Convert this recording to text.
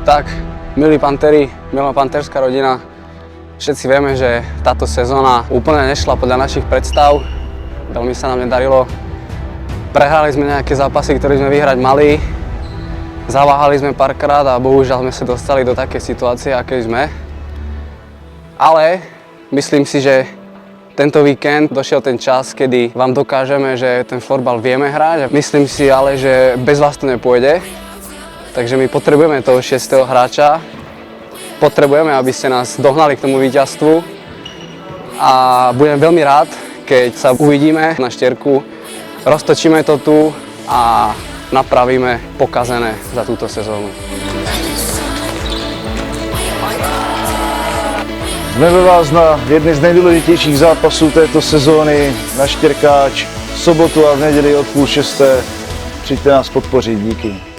Tak, milí Panteri, milá panterská rodina, všetci vieme, že táto sezóna úplne nešla podľa našich predstav. Veľmi sa nám nedarilo. Prehrali sme nejaké zápasy, ktoré sme vyhrať mali. Zaváhali sme párkrát a bohužiaľ sme sa dostali do takej situácie, akej sme. Ale myslím si, že tento víkend došiel ten čas, kedy vám dokážeme, že ten florbal vieme hrať. Myslím si ale, že bez vás to nepôjde. Takže my potrebujeme toho 6. hráča. Potrebujeme, aby ste nás dohnali k tomu víťazstvu. A budem veľmi rád, keď sa uvidíme na štierku, roztočíme to tu a napravíme pokazené za túto sezónu. Jsme ve vás na jedny z nejdůležitějších zápasů této sezóny na Štěrkáč v sobotu a v neděli od 5:30. Přijďte nás podpořit, díky.